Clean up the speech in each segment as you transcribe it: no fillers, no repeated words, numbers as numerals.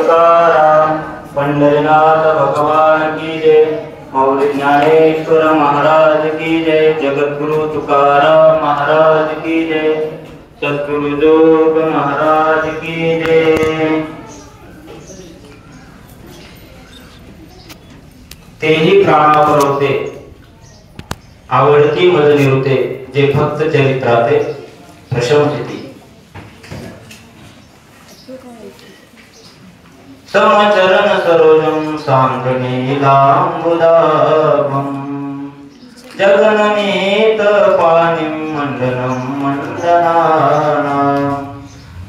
तुकाराम पंढरीनाथ भगवान की जय। मौली ज्ञानेश्वर महाराज की जय। जगद्गुरु तुकाराम महाराज की जय। सद्गुरु जोग महाराज की जय। तेही प्राणापरवते आवडती मज निरुते जे भक्त चरित्राते प्रशंसिती। समचरण सरोजम सांगनीलांबुदाभम जगननीत पानिम मंडनम मंडनानाम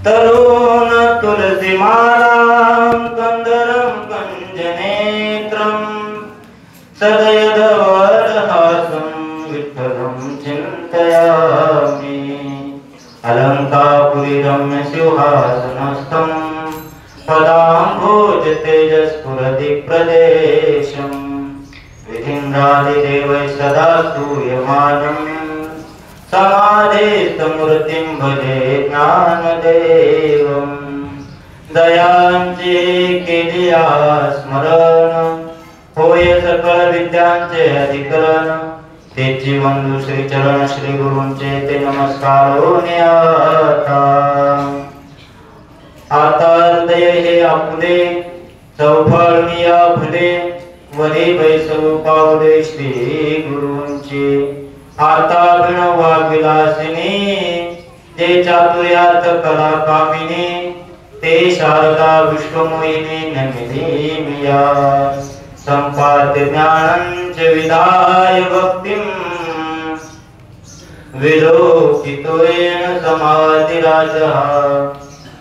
तरुण तुलसीमालां कंदरम कंजनेत्रम सदयदवरहासं विठ्ठलं चिन्तयामि। अलंकापुरी रम्य सिंहासनस्थं पदाम्भोज तेजस्फुरति प्रदेशं विधिन्द्रादिदेवैः सदा स्तूयमानं समाधिस्थमूर्तिं भजे ज्ञानदेवं। दयांचे केलिया स्मरण होय सकळ विद्यांचे अधिकरण तेची वंदू श्री चरण श्री गुरूंचे ते नमस्कार होणे आता हृदय हे आपुले चौफाळनिया फुले वरी बैसव पावले श्री गुरूंचे। आता विणवा विलासिनी ते चातुर्यार्थ कला कामिनी ते शारदा विश्वमोहिनी नमिनी मिया। संपाद्य ज्ञानञ्च विधाय भक्तिं विलोकितोयेन समाधिराजः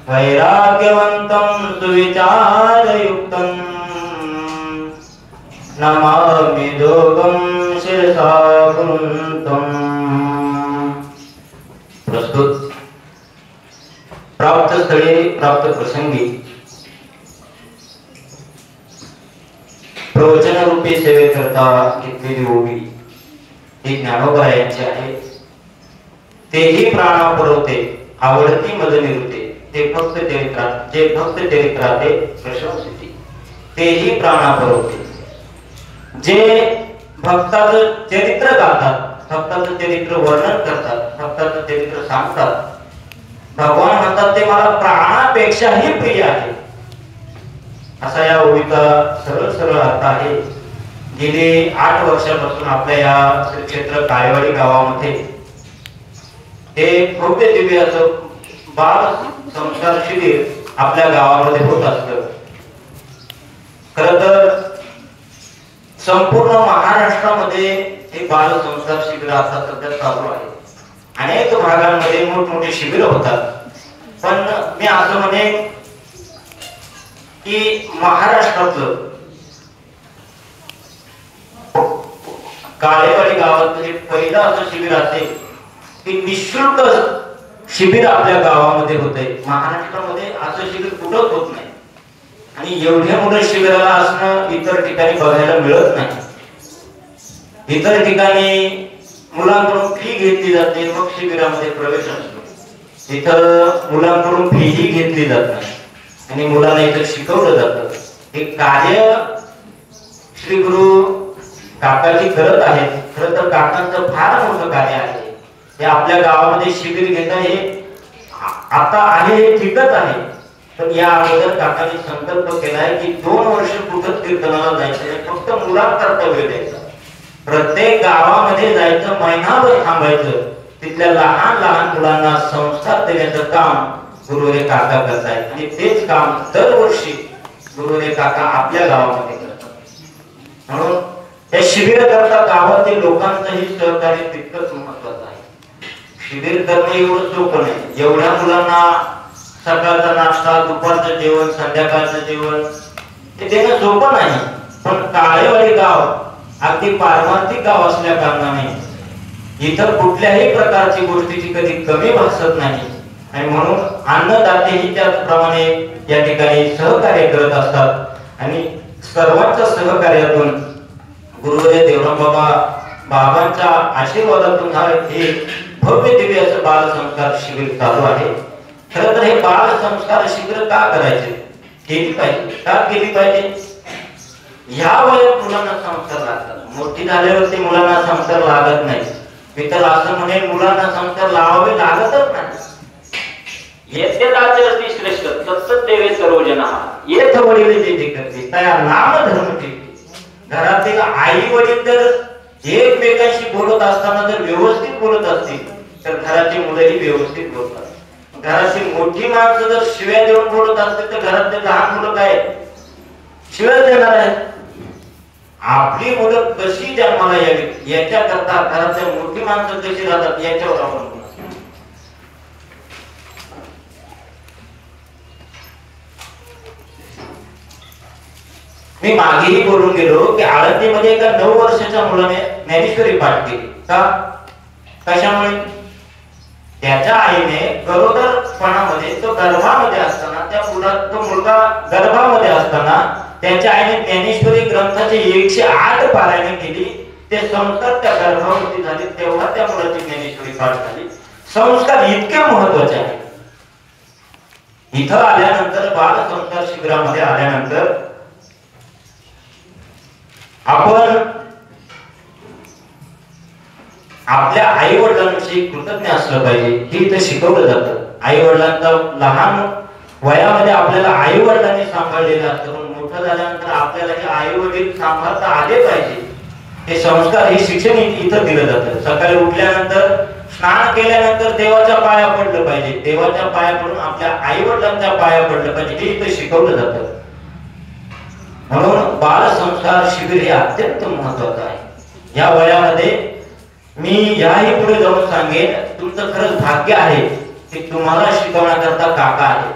वैराग्यवन्तं सुविचारयुक्तं नमामि जोगं शिरसा गुरुन्तं। प्रस्तुत प्राप्त स्थळी प्राप्त प्रसंगी प्रवचन रूपी सेवे करता घेतलेली ओवी ही ज्ञानोबा यांची आहे। तेही प्राणापरवते आवडती मज निरुते ते भक्त चरित्रात जे भक्त चरित्राते प्रशंसिती। तेही प्राणापरवते जे भक्ताचं चरित्र गातात भक्ताचं चरित्र वर्णन करतात भक्ताचं चरित्र सांगतात। भगवान म्हणतात ते मला प्राणापेक्षाही प्रिय आहे असा या ओवीचा सरळ सरळ अर्थ आहे। गेली 8 वर्षापासून आपल्या या श्री क्षेत्र काळेवाडी गावामध्ये एक भव्य दिव्य असं बाल संस्कार शिबिर आपल्या गावामध्ये होत असतं। खरं तर संपूर्ण महाराष्ट्रामध्ये हे बाल संस्कार शिबिर आता सध्या चालू आहे। अनेक भागांमध्ये मोठमोठे शिबिर होतात पण मी असं म्हणेन की महाराष्ट्रातलं काळेवाडी गावात जे पहिलं असं शिबिर असेल की निःशुल्क शिबिर आपल्या गावामध्ये होत आहे। महाराष्ट्रामध्ये असं शिबिर कुठंच होत नाही आणि एवढ्या मोठ्या शिबिराला असणं इतर ठिकाणी बघायला मिळत नाही। इतर ठिकाणी मुलांकडून फी घेतली जाते मग शिबिरामध्ये प्रवेश असतो। इथं मुलांकडून फीही घेतली जात नाही आणि मुलांना इथं शिकवलं जातं। हे कार्य श्री गुरु काकाजी करत आहेत। खरं तर काकांचं फार मोठं कार्य आहे। हे आपल्या गावामध्ये शिबिर घेणं हे आता आहे हे ठीकच आहे पण या अगोदर काकांनी संकल्प केलाय की 2 वर्ष कुठं कीर्तनाला जायचं फक्त मुलांकरता वेळ द्यायचा। प्रत्येक गावामध्ये जायचं महिनाभर थांबायचं तिथल्या लहान लहान मुलांना संस्कार देण्याचं काम गुरुरे काका करतायत आणि तेच काम दरवर्षी गुरुरे काका आपल्या गावामध्ये करतात। म्हणून या शिबिर करता गावातील लोकांचंही सहकार्य तितकंच महत्वाचं आहे। शिबिर करणं एवढं सोपं नाही। एवढ्या मुलांना सकाळचा नाश्ता दुपारचं जेवण संध्याकाळचं जेवण हे देणं सोपं नाही पण काळेवाडी गाव अगदी पारमार्थिक गाव असल्या कारणाने इथं कुठल्याही प्रकारची गोष्टीची कधी कमी भासत नाही आणि म्हणून अन्नदातेही त्याचप्रमाणे या ठिकाणी सहकार्य करत असतात आणि सर्वांच्या सहकार्यातून गुरुदेव देवराम बाबांच्या आशीर्वादातून हे भव्य दिव्य असं बाल संस्कार शिबिर चालू आहे। खरं तर हे बाल संस्कार शिबिर का करायचे केली पाहिजे. का केली पाहिजे? ह्या वयात मुलांना संस्कार लागतात. मोठी झाल्यावरती मुलांना संस्कार लागत नाही. मी तर असं म्हणेन, मुलांना संस्कार लावावे लागतच नाही. येत्याचे श्रेष्ठ तत्सत देवे सर्वजना येथ वडील जे जे करते त्या नाम धर्म ठेवते. घरातील आई वडील जर एकमेकांशी बोलत असताना जर व्यवस्थित बोलत असतील तर घराची मुलंही व्यवस्थित बोलतात. घराची मोठी माणसं जर शिव्या देऊन बोलत असतील तर घरातले लहान मुलं काय शिव्या देणार आहेत? आपली मुलं कशी जन्माला यावी याच्याकरता घरातल्या मोठी माणसं कशी राहतात याच्यावर आपण मी मागेही बोलून गेलो की आळंदीमध्ये एका 9 वर्षाच्या मुलाने ज्ञानेश्वरी पाठ केली. का? कशामुळे? त्याच्या आईने गरोदरपणामध्ये तो गर्भामध्ये असताना त्या तो मुलगा गर्भामध्ये असताना त्याच्या आईने ज्ञानेश्वरी ग्रंथाचे 108 पारायण केली. ते संस्कार त्या गर्भावती झाले तेव्हा त्या मुलाची ज्ञानेश्वरी पाठ झाली. संस्कार इतके महत्वाचे आहेत. इथं आल्यानंतर बाल संस्कार शिबिरामध्ये आल्यानंतर आपण आपल्या आई वडिलांविषयी कृतज्ञ असलं पाहिजे. हे इथं शिकवलं जातं. आई वडिलांचा लहान वयामध्ये आपल्याला आई वडिलांनी सांभाळलेलं असतं, पण मोठं झाल्यानंतर आपल्याला हे आई वडील सांभाळता आले पाहिजे. हे संस्कार हे शिक्षण इथं दिलं जातं. सकाळी उठल्यानंतर स्नान केल्यानंतर देवाच्या पाया पडलं पाहिजे. देवाच्या पाया पडून आपल्या आई वडिलांच्या पाया पडलं पाहिजे. हे इथं शिकवलं जातं. म्हणून बाल संस्कार शिबिर हे अत्यंत महत्वाचं आहे. या वयामध्ये मी याही पुढे जाऊन सांगेन, तुमचं खरंच भाग्य आहे की तुम्हाला शिकवण्याकरता काका आहे.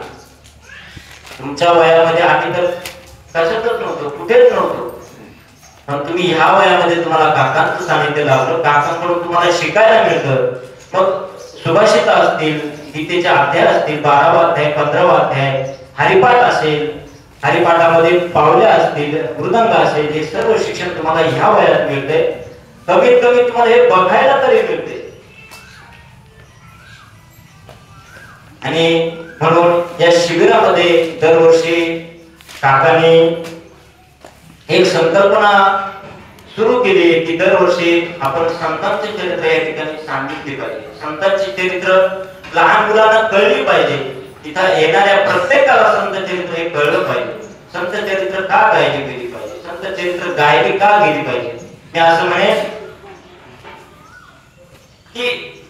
तुमच्या वयामध्ये आम्ही तर कशातच नव्हतो, कुठेच नव्हतो, पण तुम्ही ह्या वयामध्ये तुम्हाला काकांचं सानिध्य लाभलं. काकांकडून तुम्हाला शिकायला मिळतं. मग सुभाषित असतील, गीतेचे अध्याय असतील, 12वा अध्याय, 15वा अध्याय, हरिपाठ असेल, हरिपाठामध्ये पावले असतील, मृदंग असेल, हे सर्व शिक्षण तुम्हाला ह्या वयात मिळते. कमीत कमी तुम्हाला हे बघायला तरी मिळते. आणि म्हणून या शिबिरामध्ये दरवर्षी काकांनी एक संकल्पना सुरू केली की दरवर्षी आपण संतांचे चरित्र या ठिकाणी सांगितले पाहिजे. संतांची चरित्र लहान मुलांना कळली पाहिजे. तिथं येणाऱ्या प्रत्येकाला संत चरित्र हे कळलं पाहिजे. संत चरित्र का गायली गेली पाहिजे, संत चरित्र गायली का गेली पाहिजे. मी असं म्हणेन की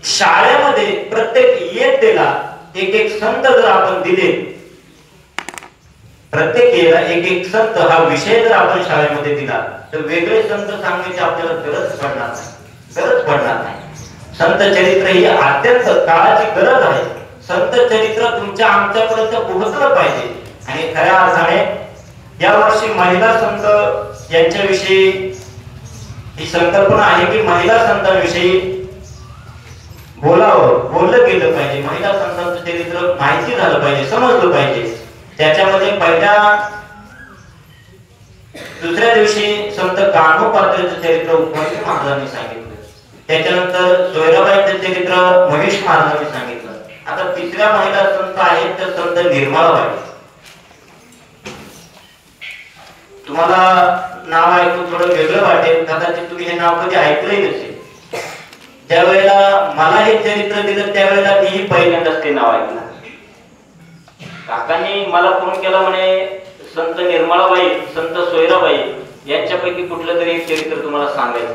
शाळेमध्ये प्रत्येक इयत्तेला एक एक संत जर आपण दिले, प्रत्येक येला एक एक संत हा विषय जर आपण शाळेमध्ये दिला तर वेगळे संत सांगण्याची आपल्याला गरज पडणार नाही. संत चरित्र ही अत्यंत काळाची गरज आहे. संत चरित्र तुमच्या आमच्यापर्यंत पोहोचलं पाहिजे. आणि खऱ्या अर्थाने या वर्षी महिला संत यांच्याविषयी ही संकल्पना आहे की महिला संतांविषयी बोललं गेलं पाहिजे. महिला संतांचं चरित्र माहिती झालं पाहिजे, समजलं पाहिजे. त्याच्यामध्ये दुसऱ्या दिवशी संत कान्होपात्र्याचं चरित्र उपमन्यू महाराजांनी सांगितलं. त्याच्यानंतर सोयराबाईंचं चरित्र महेश महाराजांनी सांगितलं. आता तिसऱ्या महिला संत आहेत तर संत निर्मलाबाई. तुम्हाला नाव ऐकून थोडं वेगळं वाटेल, कदाचित तुम्ही हे नाव कधी ऐकलंही नसेल. ज्या वेळेला मला हे चरित्र दिलं त्यावेळेला मीही पहिल्यांदाच ते नाव ऐकलं. काकांनी मला फोन केला, म्हणे संत निर्मलाबाई, संत सोयराबाई यांच्यापैकी कुठलं तरी एक चरित्र तुम्हाला सांगायचं.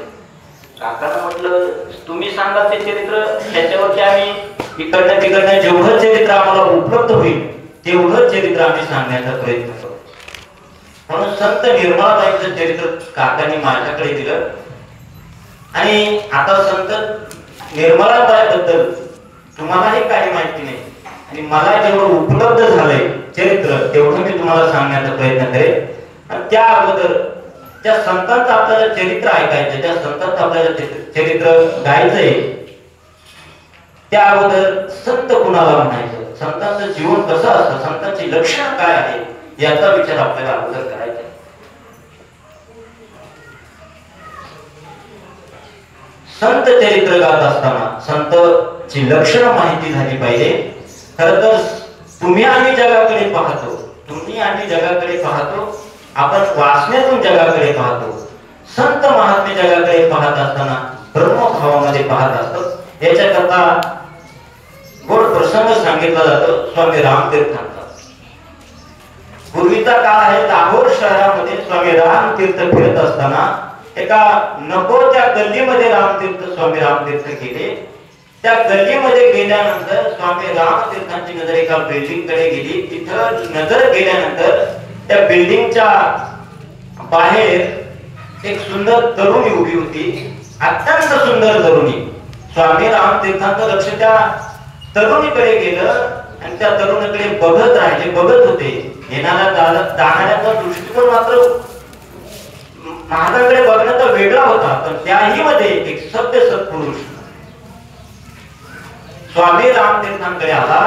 काकांना म्हटलं तुम्ही सांगा ते चरित्र, त्याच्यावरती आम्ही इकडनं तिकडनं जेवढं चरित्र आम्हाला उपलब्ध होईल तेवढं चरित्र आम्ही सांगण्याचा प्रयत्न करू. म्हणून संत निर्मलाबाईंचं चरित्र काकांनी माझ्याकडे दिलं. आणि आता संत निर्मलाबाईबद्दल तुम्हालाही काही माहिती नाही आणि मला जेवढं उपलब्ध झालंय चरित्र तेवढं मी तुम्हाला सांगण्याचा प्रयत्न करेन. आणि त्या अगोदर त्या संतांचं आपल्याला चरित्र ऐकायचं, त्या संतांचं आपल्याला चरित्र गायचंय, त्या अगोदर संत कुणाला म्हणायचं, संतांचं जीवन कसं असतं, संतांची लक्षणं काय आहे याचा विचार आपल्याला अगोदर करायचा. संत चरित्र गात असताना संतची लक्षणं माहिती झाली पाहिजे. खरं तर तुम्ही आम्ही जगाकडे पाहतो तुम्ही आणि जगाकडे पाहतो, आपण वासनेतून जगाकडे पाहतो, संत महात्मे जगाकडे पाहत असताना ब्रह्मभावामध्ये पाहत असतात। याच्याकरता गोड प्रसंग सांगितला जातो स्वामी रामतीर्थांचा। पूर्वीचा काळ आहे, लाहोर शहरामध्ये स्वामी रामतीर्थ फिरत असताना एका नको त्या गल्लीमध्ये स्वामी रामतीर्थ गेले। त्या गल्लीमध्ये गेल्यानंतर स्वामी रामतीर्थांची नजर एका बिल्डिंग कडे गेली। तिथं नजर गेल्यानंतर त्या बिल्डिंगच्या बाहेर एक सुंदर तरुणी उभी होती, अत्यंत सुंदर तरुणी। स्वामी रामतीर्थांचं लक्ष त्या तरुणीकडे गेलं आणि त्या तरुणीकडे बघत राहिले, बघत होते। येणाऱ्या जाणाऱ्याचा दृष्टिकोन मात्र महाराजांकडे बघण्याचा वेगळा होता, पण त्याही मध्ये एक सभ्य सत्पुरुष स्वामी रामतीर्थांकडे आला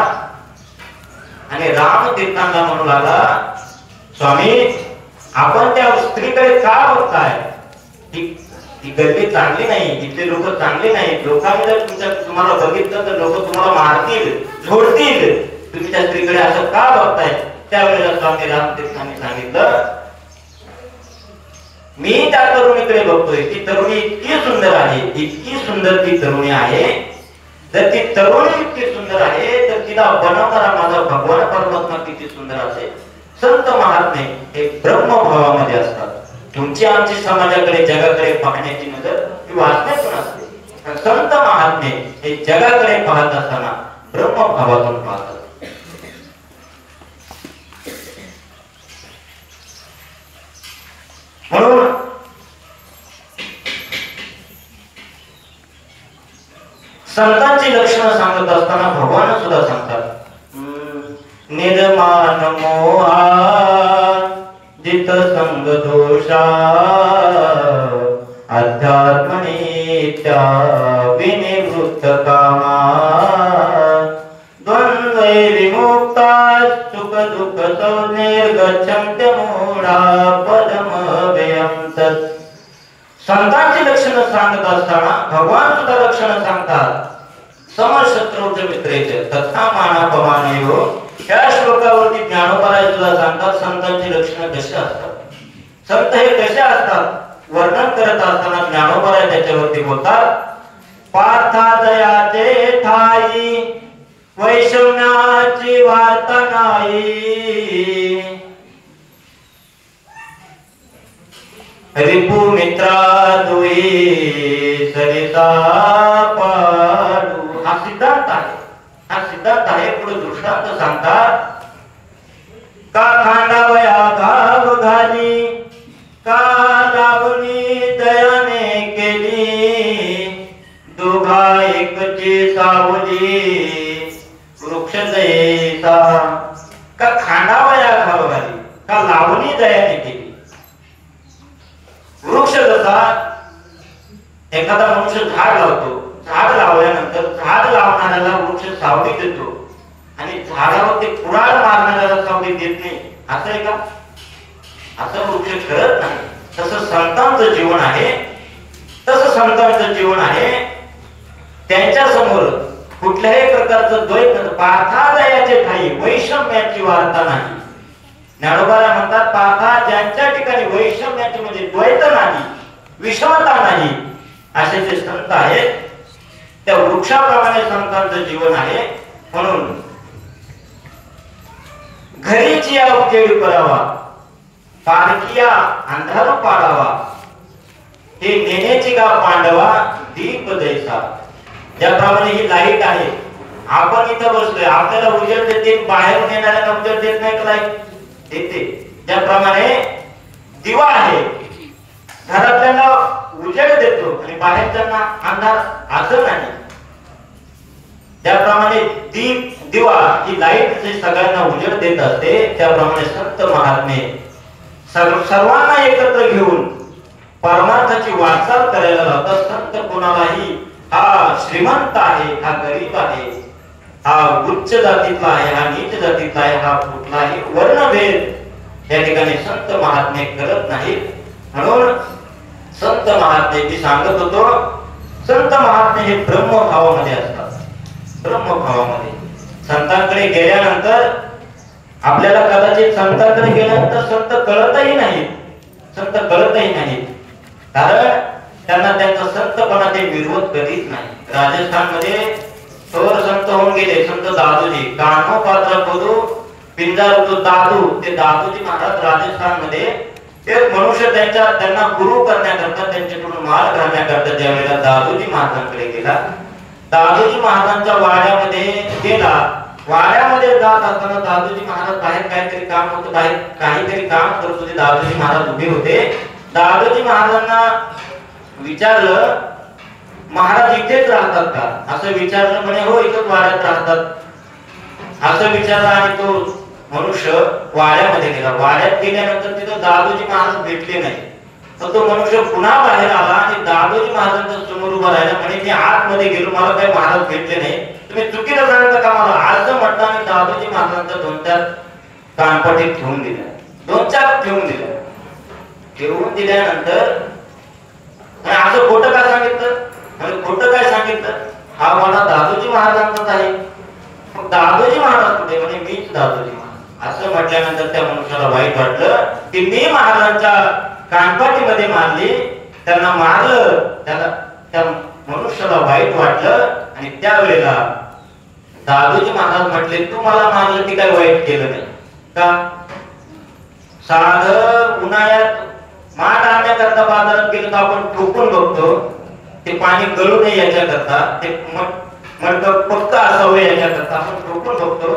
आणि रामतीर्थांना म्हणू लागला, स्वामी आपण त्या स्त्रीकडे का बघताय? ती गल्ली चांगली नाही, इथले लोक चांगले नाही, लोकांनी जर तुम्हाला बघितलं तर लोक तुम्हाला मारतील, झोडतील, तुम्ही त्या स्त्रीकडे असं का बघताय? त्यावेळेला स्वामी रामतीर्थांनी सांगितलं, मी त्या तरुणीकडे बघतोय, ती तरुणी इतकी सुंदर आहे, इतकी सुंदर ती तरुणी आहे। जर ती तरुणी इतकी सुंदर आहे तर तिला बनवणारा माझा भगवान परमात्मा किती सुंदर असेल। संत महात्मे हे ब्रह्मभावामध्ये असतात। तुमची आमची समाजाकडे जगाकडे पाहण्याची नजर ही वासनेतून असते, संत महात्मे हे जगाकडे पाहत असताना ब्रह्मभावातून पाहतात। म्हणून संतांची लक्षणं सांगत असताना भगवान सुद्धा सांगतात, निर्माण मोहा जित संग दोषा अध्यात्म नित्या विनिवृत्त कामा द्वंद्व विमुक्ता सुख दुःख निर्गच्छन्त्य मूढा पदमव्ययं तत्। संतांची लक्षणं सांगत असताना भगवान सुद्धा लक्षणं सांगतात, समशत्रूचे मित्रेचे तथा मानापमानयो। या श्लोकावरती ज्ञानोबाराय सुद्धा सांगतात संतांची लक्षणं कशी असतात, संत हे कसे असतात वर्णन करत असताना ज्ञानोबाराय त्याच्यावरती बोलतात, पार्थादयाचे ठाई वैषम्याची वार्ता नाही, रिपू मित्रा दुई सरिता पाडू। हा सिद्धांत आहे, हा सिद्धांत आहे। पुढे दृष्टांत सांगतात, का खांडावया घाव घाली, का लावणी दयाने केली, दोघा एकची सावली वृक्ष जैसा। का खांडावया घाव घाली, का लावणी दयाने केली। वृक्ष जसा एखादा मनुष्य झाड लावतो, झाड लावल्यानंतर झाड लावणाऱ्याला वृक्ष सावली देतो आणि झाडावरती कुऱ्हाड मारणाऱ्याला सावली देत नाही, असं आहे का? असं वृक्ष करत नाही। तसं संतांचं जीवन आहे, तसं संतांचं जीवन आहे। त्यांच्या समोर कुठल्याही प्रकारचं द्वैत, पार्थादयाचे ठाई वैषम्याची वार्ता नाही। ज्ञानोबाराय म्हणतात, पार्था ज्यांच्या ठिकाणी वैषम्याची म्हणजे द्वैत नाही, विषमता नाही, असे जे संत आहेत त्या वृक्षाप्रमाणे संतांचं जीवन आहे। म्हणून घरीची उजेड करावा, पारखिया अंधार पाडावा, हे नेण्याची का पांडवा दीप जैसा। ज्याप्रमाणे ही लाईट आहे, आपण इथं बसलोय, आपल्याला उजेड देते, बाहेरून येणाऱ्या उजेड देत नाही का? लाईट देते। ज्याप्रमाणे दिवा आहे, घरातल्यांना उजेड देतो आणि बाहेरच्यांना अंधार, असं नाही। त्याप्रमाणे दिवा ही लाईट जे सगळ्यांना उजेड देत असते, त्याप्रमाणे संत महात्मे सर्वांना एकत्र घेऊन परमार्थाची वाटचाल करायला लावतात। संत कोणालाही हा श्रीमंत आहे, हा गरीब आहे, हा उच्च जातीतला आहे, हा नीच जातीतला आहे, हा कुठलाही वर्णभेद या ठिकाणी संत महात्मे करत नाहीत। म्हणून संत महात्मे मी सांगत होतो, संत महात्मे हे ब्रह्मभावामध्ये असतात। ब्रह्मभावामध्ये संतांकडे गेल्यानंतर आपल्याला कदाचित संतांकडे गेल्यानंतर संत कळतही नाही, संत कळतही नाही, कारण त्यांना त्यांचा संतपणा ते विरोध कधीच नाही. राजस्थानमध्ये थोर संत होऊन गेले संत दादूजी, कान्हो पात्र बोधू पिंजार तो दादू, ते दादूजी महाराज राजस्थानमध्ये एक मनुष्य त्यांना गुरु करण्याकरता, त्यांच्याकडून माल घालण्याकरता ज्यावेळेला दादूजी महाराजांकडे गेला, दादूजी महाराजांच्या वाड्यामध्ये गेला. वाड्यामध्ये जात असताना दादूजी महाराज बाहेर काहीतरी काम होतं, बाहेर काहीतरी काम करत होते. दादूजी महाराज उभे होते. दादूजी महाराजांना विचारलं, महाराज इथेच राहतात का असं विचारलं. म्हणे हो इथेच वाड्यात राहतात असं विचारलं. आणि तो मनुष्य वाड्यामध्ये गेला. वाड्यात गेल्यानंतर तिथं दादूजी महाराज भेटले नाही. तर तो मनुष्य पुन्हा बाहेर आला आणि दादूजी महाराजांच्या समोर उभा राहिला. म्हणे मी आतमध्ये गेलो, मला काही महाराज भेटले नाही, तुम्ही चुकीचं सांगता का मला. आज म्हटलं आणि दादूजी महाराजांचा 2-4 कानपट्टी ठेवून दिल्या, 2-4 ठेवून दिल्या. ठेवून दिल्यानंतर असं खोटं काय सांगितलं, म्हणजे खोटं काय सांगितलं, हा वाडा दादूजी महाराजांचाच आहे. मग दादूजी महाराज कुठे, म्हणे मीच दादूजी महाराज. असं म्हटल्यानंतर त्या मनुष्याला वाईट वाटलं की मी महाराजांच्या कानपाटीमध्ये मारली, त्यांना मारलं. त्या मनुष्याला वाईट वाटलं आणि त्यावेळेला दादूजी महाराज म्हटले, तू मला मारलं ती काय वाईट केलं नाही का. साधं उन्हाळ्यात माठ आणण्याकरता बाजारात गेलो तर आपण ठोकून बघतो, ते पाणी गळू नये याच्याकरता, ते मडकं पक्क असावं याच्याकरता आपण ठोकून बघतो.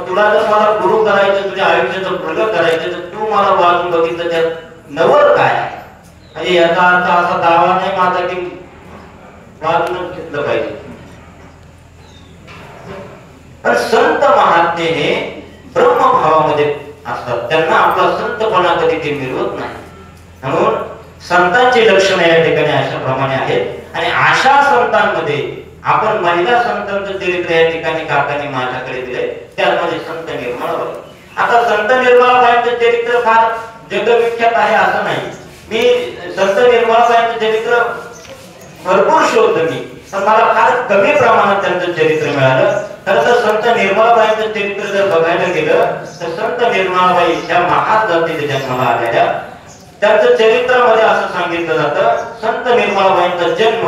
तुला जर मला गुरु करायचं, तुझ्या आयुष्याचं भलं करायचं, तर तू मला वाचून बघितलं त्यात नवर काय आहे. म्हणजे याचा अर्थ असा दावा नाही माझा की वाचूनच घेतलं पाहिजे. पण संत महात्मे हे ब्रह्मभावामध्ये असतात, त्यांना आपला संतपणा कधी ते मिळवत नाही. म्हणून संतांची लक्षणे या ठिकाणी अशा प्रमाणे आहेत. आणि अशा संतांमध्ये आपण महिला संतांचं चरित्र या ठिकाणी काकांनी माझ्याकडे दिले, त्यामध्ये संत निर्मळाबाई. आता संत निर्मळाबाईंचं चरित्र फार जगविख्यात आहे असं नाही. मी संत निर्मळाबाईंचं चरित्र भरपूर शोधलं मी, पण मला फार कमी प्रमाणात त्यांचं चरित्र मिळालं. खरं तर संत निर्मळाबाईंचं चरित्र जर बघायला गेलं तर संत निर्मळाबाई ह्या महान जातीच्या जन्माला आलेल्या, त्यांचं चरित्रामध्ये असं सांगितलं जातं, संत निर्मळाबाईंचा जन्म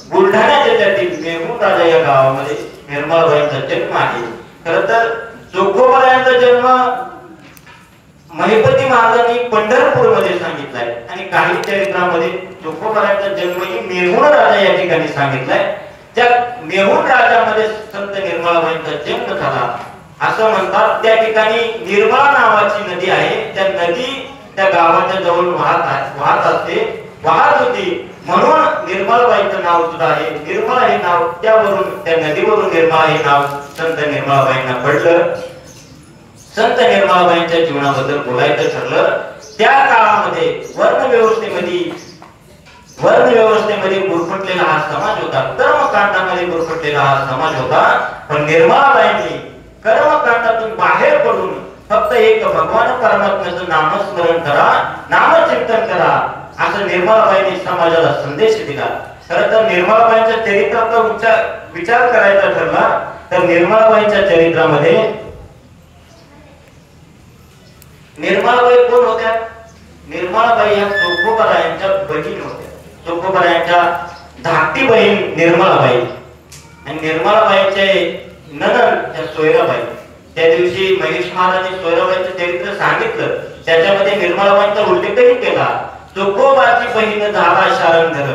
बुलढाणा जिल्ह्यातील मेहूण राजा या गावामध्ये निर्मळाबाईंचा जन्म आहे. खरं तर जोगोबारायांचा जन्म महिपती महाराजांनी पंढरपूरमध्ये सांगितलाय आणि काही चरित्रामध्ये जोगोबारायांचा जन्म ही मेहूण राजा या ठिकाणी सांगितलाय. त्या मेहूण राजामध्ये संत निर्मळाबाईंचा जन्म झाला असं म्हणतात. त्या ठिकाणी निर्मळा नावाची नदी आहे, त्या नदी त्या गावाच्या जवळ वाहत असते, वाहत होती, म्हणून निर्मळाबाईंचं नाव सुद्धा आहे. निर्मळा हे नाव त्यावरून, त्या नदीवरून निर्मळा हे नाव संत निर्मळाबाईंना पडलं. संत निर्मळाबाईंच्या जीवनाबद्दल बोलायचं ठरलं, त्या काळामध्ये वर्णव्यवस्थेमध्ये गुरफटलेला हा समाज होता, कर्मकांडामध्ये गुरफटलेला हा समाज होता. पण निर्मळाबाईंनी कर्मकांडातून बाहेर पडून फक्त एक भगवान परमात्म्याचं नामस्मरण करा, नामचिंतन करा, असं निर्मळाबाईंनी समाजाला संदेश दिला. खरं तर निर्मळाबाईंच्या चरित्राचा विचार करायचा ठरला तर निर्मळाबाईंच्या चरित्रामध्ये निर्मळाबाई कोण होत्या. निर्मळाबाई ह्या जोगोबारायांच्या बहीण होत्या. जोगोबारायांच्या धाकटी बहीण निर्मळाबाई आणि निर्मळाबाईचे नणंद त्या सोयराबाई. त्या दिवशी महेश महाराजांनी सोयराबाईचं चरित्र सांगितलं, त्याच्यामध्ये निर्मळाबाईंचा उल्लेखही केला. जोगोबाची बहीण झाला शारंधर,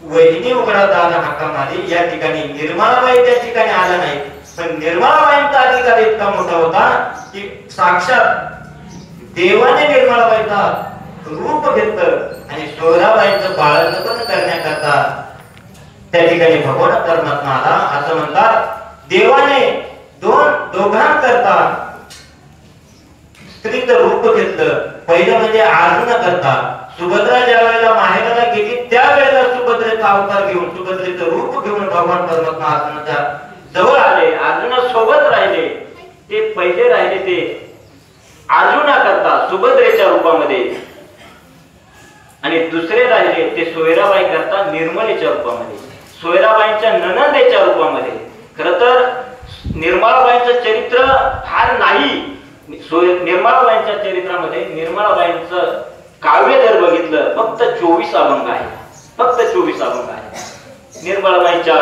वहिनी उघडा दादा हाका मारी. या ठिकाणी निर्मळाबाई त्या ठिकाणी आला नाही, पण निर्मळाबाईंचा अधिकार इतका मोठा होता की साक्षात देवाने निर्मळाबाईचा रूप घेतलं आणि सोयराबाईंचं बाळंतपण करण्याकरता त्या ठिकाणी भगवान परमात्मा आला. असं म्हणतात, देवाने दोघांकरता स्त्रीचं रूप घेतलं. पहिलं म्हणजे अर्जुना करता. सुभद्रा ज्या वेळेला माहेराला गेली त्यावेळेला सुभद्रेचा अवतार घेऊन, सुभद्रेचं रूप घेऊन भगवान परमात्मा अर्जुनाच्या जवळ आले, अर्जुना सोबत राहिले. ते पहिले राहिले ते अर्जुना करता सुभद्रेच्या रूपामध्ये, आणि दुसरे राहिले ते सोयराबाई करता निर्मलेच्या रूपामध्ये, सोयराबाईंच्या ननंदेच्या रूपामध्ये. खरं तर निर्मळाबाईंचं चरित्र फार नाही, निर्मळाबाईंच्या चरित्रामध्ये निर्मळाबाईंचं काव्य जर बघितलं फक्त 24 अभंग आहे, फक्त 24 अभंग आहे निर्मळाबाईंच्या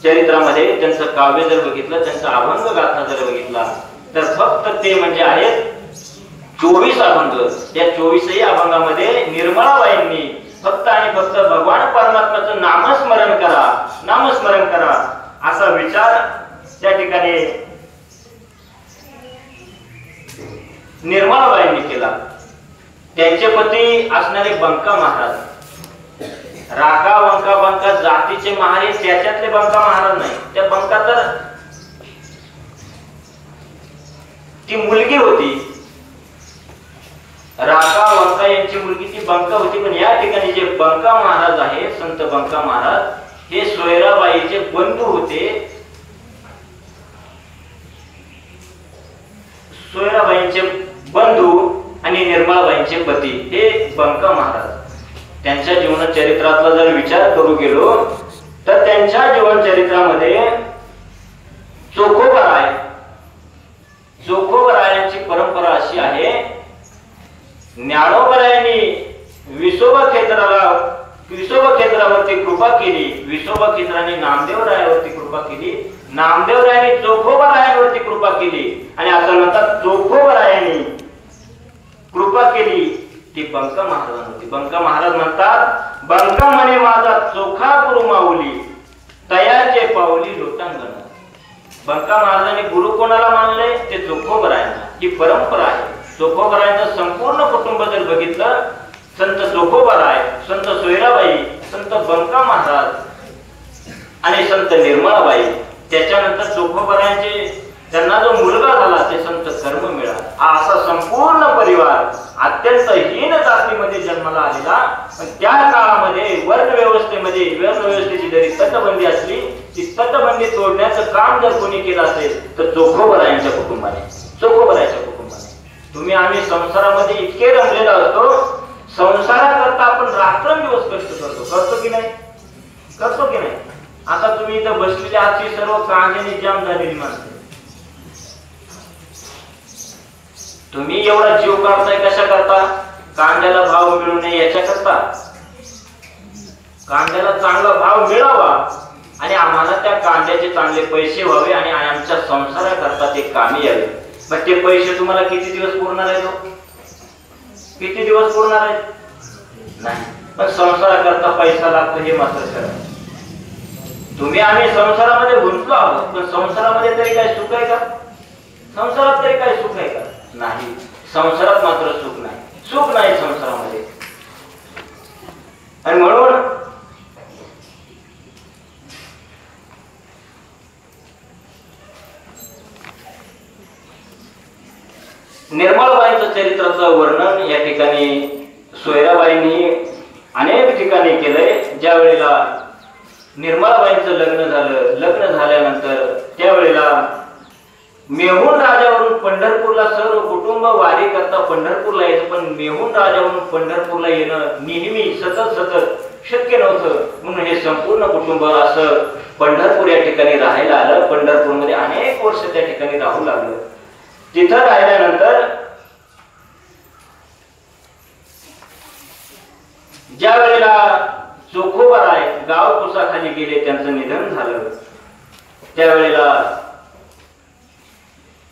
चरित्रामध्ये. त्यांचं काव्य जर बघितलं, त्यांचा अभंग गाथा जर बघितला तर फक्त ते म्हणजे आहेत 24 अभंग. त्या 24ही अभंगामध्ये निर्मळाबाईंनी फक्त आणि फक्त भगवान परमात्म्याचं नामस्मरण करा, नामस्मरण करा असा विचार त्या ठिकाणी निर्मळाबाईंनी केला. त्यांचे पती असणारे बंका महाराज, राका वंका बंका जातीचे महाराज, त्याच्यातले बंका महाराज नाही. त्या बंका तर ती मुलगी होती, राका वंका यांची मुलगी ती बंका होती. पण या ठिकाणी जे बंका महाराज आहे, संत बंका महाराज, हे सोयराबाईचे बंधू होते. सोयराबाईंचे बंधू आणि निर्मळाबाईंचे पती हे बंका महाराज. त्यांच्या जीवन चरित्रातला जर विचार करू गेलो तर त्यांच्या जीवन चरित्रामध्ये चोखोबराय, चोखोबरायांची परंपरा अशी आहे, ज्ञानोबरायांनी विसोबा क्षेत्रावरती कृपा केली, विसोबा क्षेत्राने नामदेवरायावरती कृपा केली, नामदेवरायांनी चोखोबरायांवरती कृपा केली आणि असं म्हणतात चोखोबरायांनी कृपा केली ती बंका महाराजांवरती. बंका महाराज म्हणतात, बंका म्हणे माझा चोखा गुरु माऊली, तयाचे पाऊली लोटांगण. बंका महाराजांनी गुरु कोणाला मानले? ते चोखोबरायांना. ही परंपरा आहे. चोखोबरायांचं संपूर्ण कुटुंब जर बघितलं, संत चोखोबराय, संत सोयराबाई, संत बंका महाराज आणि संत निर्मळाबाई, त्याच्यानंतर चोखोबरायांचे त्यांना जो मुलगा झाला ते संत कर्ममेळा, हा असा संपूर्ण परिवार अत्यंत हीन जातीमध्ये जन्माला आलेला. पण त्या काळामध्ये वर्ण व्यवस्थेमध्ये, वर्ण व्यवस्थेची जरी तटबंदी असली, ती तटबंदी तोडण्याचं काम जर कोणी केलं असेल तर चोखोबरायांच्या कुटुंबाने, चोखोबरायांच्या कुटुंबाने. तुम्ही आम्ही संसारामध्ये इतके रमलेलो असतो, संसाराकरता आपण रात्रंदिवस कष्ट करतो की नाही? करतो की नाही? आता तुम्ही इथं बसलेले आहात, सर्व कांद्याने जाम झालेली माणसं. तुम्ही एवढा जीव काढताय कशा करता? कांद्याला भाव मिळू नये याच्या करता. कांद्याला चांगला भाव मिळावा आणि आम्हाला त्या कांद्याचे चांगले पैसे व्हावे आणि आमच्या संसाराकरता ते कामी यावे. मग ते पैसे तुम्हाला किती दिवस पुरणार आहेत? किती दिवस पुरणार आहेत? नाही. पण संसाराकरता पैसा लागतो हे मात्र खरं. तुम्ही आम्ही संसारामध्ये गुंतलो आहोत, पण संसारामध्ये तरी काय सुख आहे का? संसारात तरी काय सुख आहे का? नाही. संसारात मात्र सुख नाही, सुख नाही संसारामध्ये. आणि म्हणून निर्मळाबाईंचं चरित्राचं वर्णन या ठिकाणी सोयराबाईंनी अनेक ठिकाणी केलंय. ज्या वेळेला निर्मळाबाईंचं लग्न झालं, लग्न झाल्यानंतर त्यावेळेला मेहुण राजावरून पंढरपूरला सर्व कुटुंब वारी करता पंढरपूरला यायचं. पण मेहुण राजावरून पंढरपूरला येणं नेहमी सतत शक्य नव्हतं. म्हणून हे संपूर्ण कुटुंब असं पंढरपूर या ठिकाणी राहायला आलं. पंढरपूरमध्ये अनेक वर्ष त्या ठिकाणी राहू लागलं. तिथं राहिल्यानंतर ज्या वेळेला चोखोबराय गाव कुसाखाली गेले, त्यांचं निधन झालं. त्यावेळेला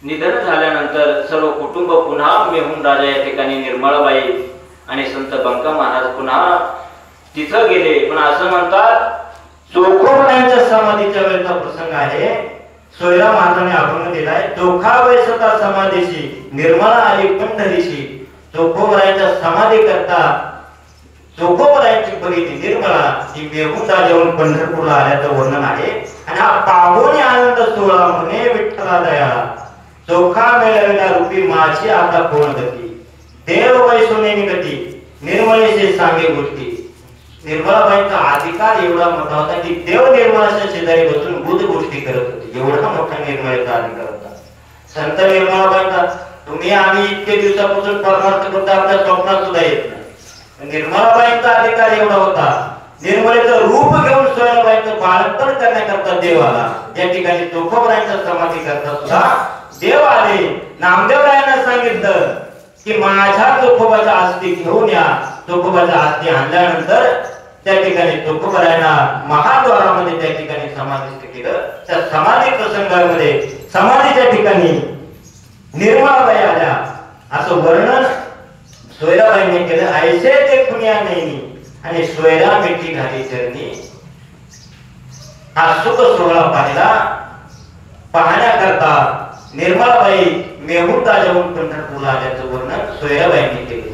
निधन झाल्यानंतर सर्व कुटुंब पुन्हा मेहुण राजा या ठिकाणी, निर्मळाबाई आणि संत बंका महाराज पुन्हा तिथं गेले. पण असं म्हणतात चोखोबरायांच्या समाधीच्या वेळेचा प्रसंग आहे. सोयरा महाराजांनी अभंग दिलाय, चोखा वैसता समाधीशी निर्मळा आली पंढरीशी. चोखोबरायांच्या समाधी करता चोखोबरायांची बहिणी निर्मळा ही मेहुण राजावरून पंढरपूरला आल्याचं वर्णन आहे. आणि हा पाहुणे आनंद सोहळा म्हणे विठ्ठला दयाळा, चोखा मेळविला रूपी माझी आता कोण गती. देव वैसुने निगती निर्मळेचे सांगे गोष्टी. निर्मळाबाईंचा अधिकार एवढा मोठा होता की देव निर्मळाच्या शेजारी बसून बुद्ध गोष्टी करत होते. एवढा मोठा निर्मळेचा अधिकार होता संत निर्मळाबाईंचा. तुम्ही आम्ही इतके दिवसापासून परमार्थ करता, आपल्या स्वप्नात सुद्धा येत नाही. निर्मळाबाईंचा अधिकार एवढा होता. निर्मळेचं रूप घेऊन सोयराबाईंचं बाळपण करण्याकरता देवाला या ठिकाणी चोखोबरायांच्या समाधी करता सुद्धा देव आले. नामदेवरायांना सांगितलं की माझ्या तुकोबाचा अस्थी घेऊन या. तुकोबाचा अस्थी आणल्यानंतर त्या ठिकाणी तुकोबरायांना महाद्वारामध्ये त्या ठिकाणी समाधिस्थ केलं. त्या समाधी प्रसंगामध्ये समाधीच्या ठिकाणी निर्मळाबाई आल्या असं वर्णन सोयराबाईंनी केलं. ऐसे ते पुण्या नाही आणि सोयरा मिठी घाली चरणी. हा सुख सोहळा पाहण्याकरता निर्मळाबाई मेहूण राजाहून पंढरपूरला आल्याचं वर्णन सोयराबाईंनी केले.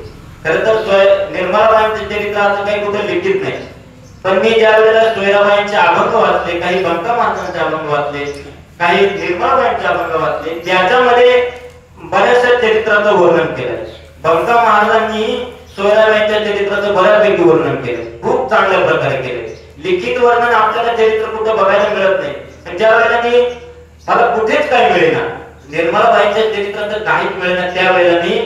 खरं तर निर्मळाबाईंचं चरित्र असं काही कुठं लिखित नाही. पण मी ज्या वेळेला सोयराबाईंचे अभंग वाचले, काही बंका महाराजांचे अभंग वाचले, काही निर्मळाबाईंचे अभंग वाचले, त्याच्यामध्ये बऱ्याचशा चरित्राचं वर्णन केलं. बंका महाराजांनी सोयराबाईंच्या चरित्राचं बऱ्यापैकी वर्णन केलं, खूप चांगल्या प्रकारे केले. लिखित वर्णन आपल्याला चरित्र कुठं बघायला मिळत नाही. पण ज्या वेळेला मी मला कुठेच काही मिळेना, निर्मळाबाईंच्या चरित्राचं काहीच मिळेना, त्यावेळेला मी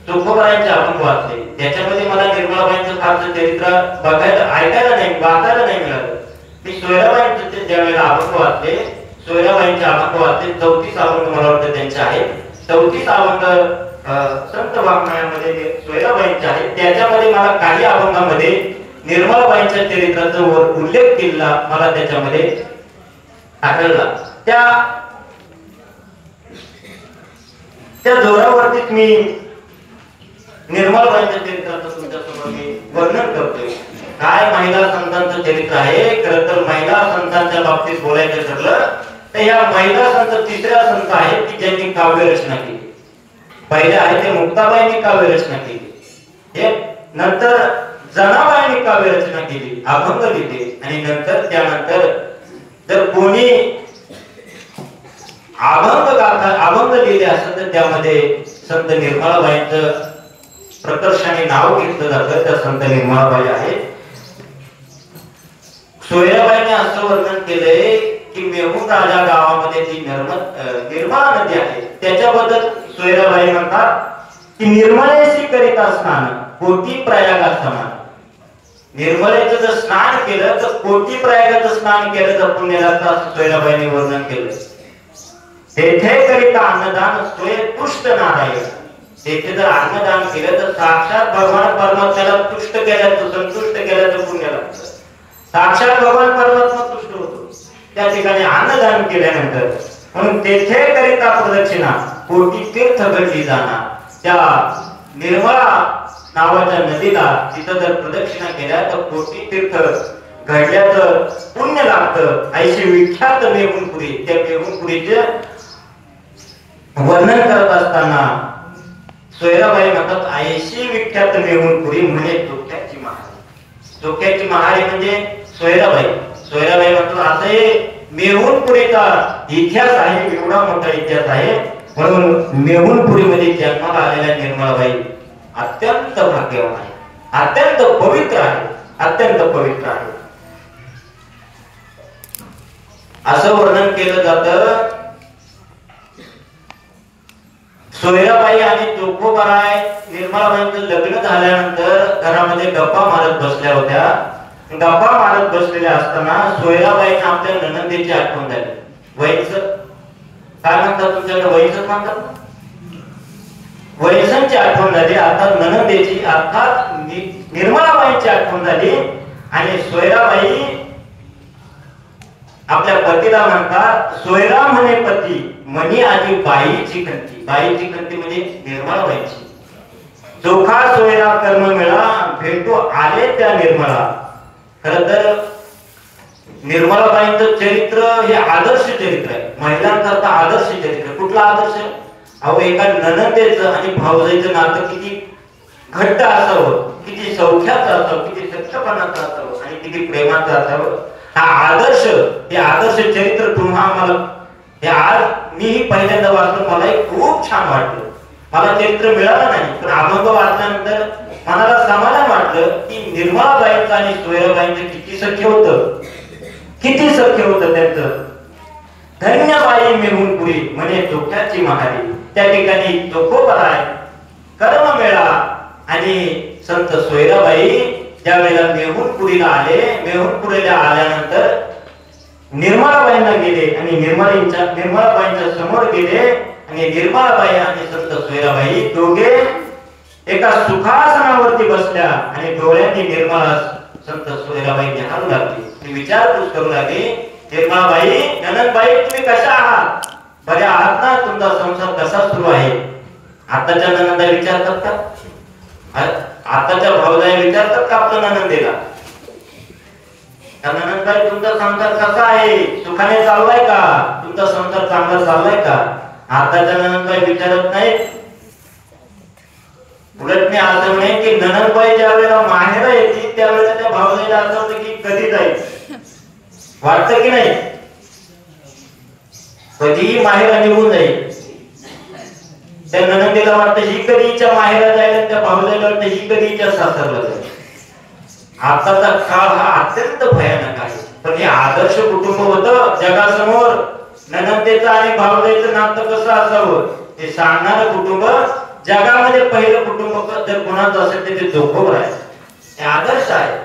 तुकोबरायांचे अभंग वाचले. त्याच्यामध्ये मला निर्मळाबाईंचं फारसं चरित्र बघायला, ऐकायला नाही, वाचायला नाही मिळालं. मी सोयराबाईंचे ज्या वेळेला अभंग वाचले, सोयराबाईंचे अभंग वाचले, 34 अभंग मला वाटतं त्यांचे आहेत. 34 अभंग संत वाङ्मयामध्ये सोयराबाईंचे आहेत. त्याच्यामध्ये मला काही अभंगामध्ये निर्मळाबाईंच्या चरित्राचा उल्लेख केला मला त्याच्यामध्ये आढळला. त्या जोरावरतीच मी निर्मळाबाईंच्या चरित्राचं तुमच्यासमोर मी वर्णन करतोय. काय महिला संतांचं चरित्र आहे. खरं तर महिला संतांच्या बाबतीत बोलायचं ठरलं तर या महिला संत तिसऱ्या संत आहेत की ज्यांनी काव्य रचना केली. पहिले आहे ते मुक्ताबाईंनी काव्य रचना केली, हे नंतर जनाबाईंनी काव्य रचना केली, अभंग लिहिले. आणि त्यानंतर जर कोणी अभंग लिहिले असं तर त्यामध्ये संत निर्मळाबाईंचं प्रकर्षाने नाव घेतलं जातं. त्या संत निर्मळाबाई आहेत. सोयराबाईंनी असं वर्णन केलंय की मेहूण राजा गावामध्ये जी निर्मळा नदी आहे त्याच्याबद्दल सोयराबाई म्हणतात की निर्मळेशी करिता स्नान कोटी प्रयागा समान. निर्मळेचं जर स्नान केलं तर कोटी प्रयागाचं स्नान केलं तर पुण्य लागतं असं सोयराबाईंनी वर्णन केलं. तेथे करिता अन्नदान सोय तुष्ट नारायण. तेथे जर अन्नदान केलं तर साक्षात भगवान परमात्म्याला तुष्ट केल्याचं, संतुष्ट केल्याचं पुण्य लागतं. साक्षात भगवान परमात्मा तुष्ट होतो त्या ठिकाणी अन्नदान केल्यानंतर. म्हणून तेथे करिता प्रदक्षिणा कोटी तीर्थ घडली जाणार. त्या निर्मळा नावाच्या नदीला तिथं जर प्रदक्षिणा केल्या तर कोटी तीर्थ घडल्याचं पुण्य लागतं. ऐशी विख्यात मेहुणपुरी. त्या मेहुणपुरीचे वर्णन करत असताना सोयराबाई म्हणतात ऐशी विख्यात मेहुणपुरी म्हणे धोक्याची महारी. धोक्याची महारी म्हणजे सोयराबाई. सोयराबाई म्हणतात असं हे मेहुणपुरीचा इतिहास आहे, एवढा मोठा इतिहास आहे. म्हणून मेहुणपुरीमध्ये जन्माला आलेल्या निर्मळाबाई अत्यंत भाग्यवान आहे, अत्यंत पवित्र आहे, अत्यंत पवित्र आहे असं वर्णन केलं जातं. सोयराबाई आणि तुकोबराय निर्मळाबाईंचं लग्न झाल्यानंतर घरामध्ये गप्पा मारत बसल्या होत्या. गप्पा मारत बसलेल्या असताना सोयराबाईंना आपल्या नणंदेची आठवण झाली. वैचं काय म्हणतात तुमच्याकडे, वैचं म्हणतात, वैसंची आठवण झाली. अर्थात नणंदेची अर्थात निर्मळाबाईंची आठवण झाली. आणि सोयराबाई आपल्या पतीला म्हणतात सोयरा म्हणे पती म्हणी आधी बाईची खंती. बाईची खंती म्हणजे निर्मळाबाईची. चोखा सोयरा कर्म मिळा भेटू आले त्या निर्मळा. खरं तर निर्मळाबाईंचं चरित्र हे आदर्श चरित्र आहे, महिलांकरता आदर्श चरित्र. कुठला आदर्श? अहो एका नणंदेचं आणि भाऊजाईचं नातं किती घट्ट असावं, किती सौख्याचं असावं, किती सत्यपणाचं असावं आणि किती प्रेमाचं असावं. हा आदर्श, हे आदर्श चरित्र तुम्हा मला हे आज मीही पहिल्यांदा वाचलं, मलाही खूप छान वाटलं. मला चरित्र मिळालं नाही पण अभंग वाचल्यानंतर मनाला समाधान वाटलं की निर्मळाबाईंचं आणि सोयराबाईंचं किती सख्य होतं, किती सख्य होतं त्यांचं. धन्य बाई मेहुणपुरी म्हणे धोक्याची महारी. त्या ठिकाणी तुकोबराय कर्म मेळा आणि संत सोयराबाई ज्या वेळेला मेहुणपुरीला आले, मेहुणपुरीला आल्यानंतर निर्मळाबाईंना गेले आणि निर्मळाबाईंच्या समोर गेले आणि निर्मळाबाई आणि संत सोयराबाई दोघे एका सुखासनावरती बसल्या आणि डोळ्यांनी निर्मळा संत सोयराबाई निहाळू लागली. ती विचारपूस करू लागली, निर्मळाबाई, ननंदबाई, तुम्ही कशा आहात? बरे आहात ना? तुमचा संसार कसा सुरू आहे? आताच्या ननंदाई विचारतात का? आताच्या भाऊजाई विचारतात का आपल्या ननंदेला? ननंदबाई, तुमचा संसार कसा आहे? सुखाने चाललाय का? तुमचा संसार चांगला चाललाय का? आताच्या ननंदबाई विचारत नाहीत. उलट मी असं म्हणेन की ननंदबाई ज्या वेळेला माहेर येते त्यावेळेला त्या भाऊजाईला असं होतं की कधी जाईल, वाटतं की नाही? कधीही माहेरा निघून जाईल. त्या ननंदीला वाटतं ही कधीच्या माहेरा जाईल, त्या भाऊजाईला वाटतं ही कधीच्या सासरला जाईल. आताचा काळ हा अत्यंत भयानक आहे. पण हे आदर्श कुटुंब होतं जगासमोर. ननंदेचं आणि भाऊजाईचं नातं कसं असावं हे सांगणारं कुटुंब. जगामध्ये पहिलं कुटुंब जर कोणाचं असेल तर ते जोखोबर आहे. हे आदर्श आहे.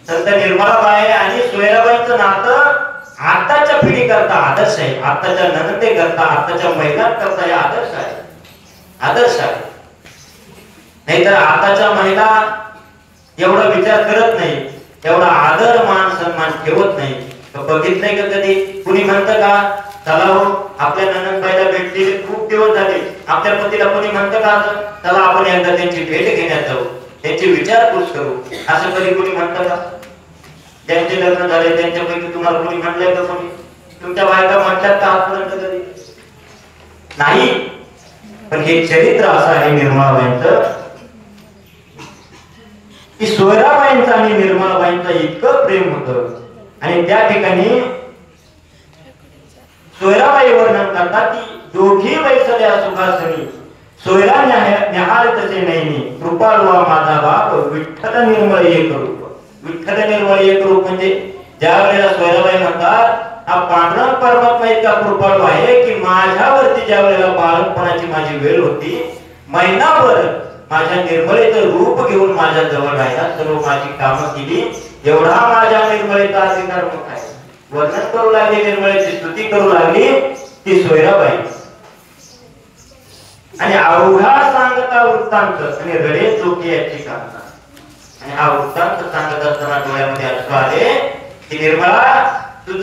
संत निर्मळाबाई आणि सोयराबाईंचं नातं आताच्या पिढी करता आदर्श आहे. आताच्या ननंदे करता, आताच्या महिलांकरता हे आदर्श आहे. आदर्श आहे. नाहीतर आताच्या महिला एवढा विचार करत नाही, एवढा आदर मान सन्मान ठेवत नाही. बघितलंय का कधी? कुणी म्हणतं का चला हो आपल्या ननंदबाईला भेटले खूप दिवस झाले, आपल्या पतीला कोणी म्हणतं का चला आपण एकदा त्यांची भेट घेण्यात जाऊ, त्यांची विचारपूस करू? असं कधी कोणी म्हणतं का? ज्यांचे लग्न झाले त्यांच्यापैकी तुम्हाला कोणी म्हणलंय का? कोणी तुमच्या बायका म्हटल्यात का आजपर्यंत? कधी नाही. पण हे चरित्र असं आहे निर्मळाबाईंचं की सोयराबाईंचं आणि निर्मळाबाईंचं इतकं प्रेम होतं. आणि त्या ठिकाणी सोयराबाई वर्णन करतात की दोघी बैसल्या सुखासनी, सोयरा न्याहाळ तसे नैनी, कृपाळवा माझा बाप, विठ्ठल निर्मळ एक रूप. विठ्ठल निर्मळ एक रूप म्हणजे ज्या वेळेला सोयराबाई म्हणतात हा पांडुरंग परमात्मा इतका कृपाळू आहे की माझ्यावरती ज्या वेळेला बाळपणाची माझी वेळ होती, महिनाभर माझ्या निर्मळेचं रूप घेऊन माझ्या जवळ राहिला, सर्व माझी कामं केली, एवढा माझ्या निर्मळेचा अधिकार मोठा आहे. वर्णन करू लागली, निर्मळेची स्तुती करू लागली ती सोयराबाई. आणि अवघा सांगता वृत्तांत आणि रडे चोखे याची कांता. आणि हा वृत्तांत सांगत असताना डोळ्यामध्ये अश्रू आले की निर्मळा, तू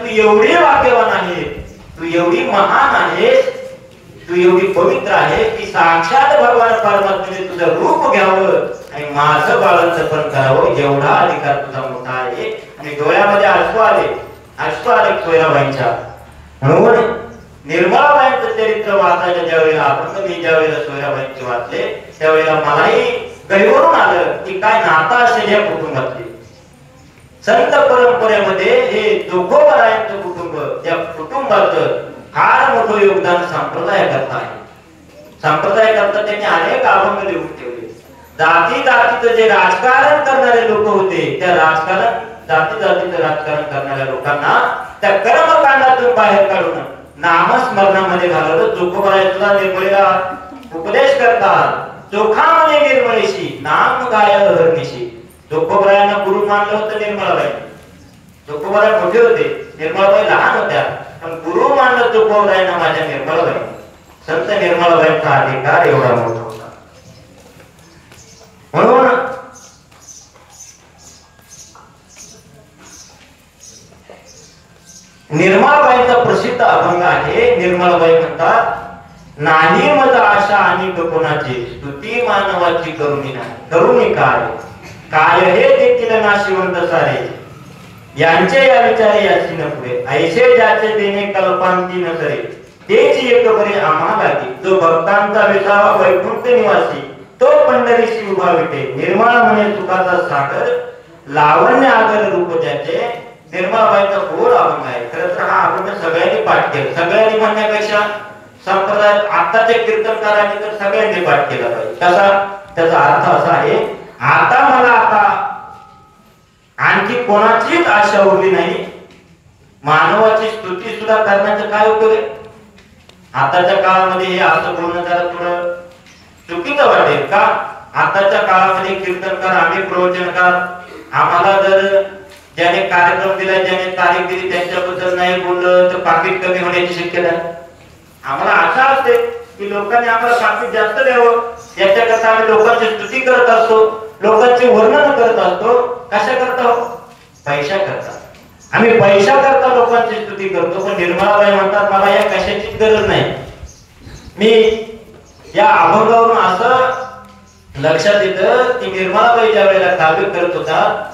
एवढी वाक्यवान आहे, तू एवढी महान आहेस, तू एवढी पवित्र आहे की साक्षात भगवान परमात्म्याने तुझं रूप घ्यावं आणि माझं बाळंतपण करावं एवढा अधिकार तुझा मोठा आहे. आणि डोळ्यामध्ये अश्रू आले, अश्रू आले सोयराबाईंच्या. म्हणून निर्मळाबाईंचं चरित्र वाचायला ज्यावेळेला आपण मी ज्यावेळेला सोयराबाईंचे वाचले त्यावेळेला मलाही गहिवरून आलं की काय नातं असेल या कुटुंबातले. संत परंपरेमध्ये हे जोखोबरायांचं कुटुंब, त्या कुटुंबाचं फार मोठं योगदान संप्रदाय करता आहे. संप्रदाय करता त्यांनी अनेक अभंग लिहून ठेवले. जाती जातीचं जे राजकारण करणारे लोक होते त्या राजकारण जाती जातीचं राजकारण करणाऱ्या लोकांना त्या कर्मकांडातून बाहेर काढून नामस्मरणामध्ये घालवलं. जोखोबरायांचा निर्मळेला उपदेश करतात, चोखामध्ये निर्मळेशी नाम गाय हरनिशी. जोखोबरायांना गुरु मानलं होतं निर्मळाबाई. जोखोबराय मोठे होते, निर्मळाबाई लहान होत्या, पण गुरु मानलं जोखोबरायांना माझ्या निर्मळाबाई. संत निर्मळाबाईंचा अधिकार एवढा मोठा होता. म्हणून निर्मळाबाईंचा प्रसिद्ध अभंग आहे. निर्मळाबाई म्हणतात, नाही मज आशा आणि कोणाची, स्तुती मानवाची करुणी नाही, करुणी काय काय हे देखील नाशिवंत सारे, यांचे या विचारे याची न पुढे, ऐसे ज्याचे देणे कल्पांती न करे, तेच एक बरे आम्हाला की, जो भक्तांचा विसावा वैकुंठ निवासी, तो पंढरीशी उभा विटे, निर्मळ म्हणे सुखाचा सागर, लावण्य आगर रूप ज्याचे. निर्मळाबाईंचा गोड अभंग आहे. खरं तर हा अभंग सगळ्यांनी पाठ केला. सगळ्यांनी म्हणण्यापेक्षा संप्रदाय आताच्या कीर्तनकारांनी तर सगळ्यांनी पाठ केला पाहिजे. कसा? त्याचा अर्थ असा आहे, आता मला आणखी कोणाचीच आशा उरली नाही, मानवाची स्तुती सुद्धा करण्याचा काय उपयोग आहे? आताच्या काळामध्ये हे असं बोलणं जरा थोडं चुकीचं वाटेल का? आताच्या काळामध्ये कीर्तनकार आम्ही प्रवचनकार, आम्हाला जर ज्याने कार्यक्रम दिला, ज्याने तारीख दिली त्यांच्याबद्दल नाही बोललं तर पाकिट कमी होण्याची शक्यता आहे. आम्हाला आशा असते की लोकांनी आम्हाला पाकिट जास्त द्यावं, याच्याकरता आम्ही लोकांची स्तुती करत असतो, लोकांचे वर्णन करत असतो. कशा करता? पैशा करता. आम्ही पैशा करता लोकांची स्तुती करतो. पण निर्मलाबाई म्हणतात मला या कशाचीच गरज नाही. मी या अभंगावरून असं लक्षात येतं की निर्मलाबाई ज्या वेळेला काव्य करत होता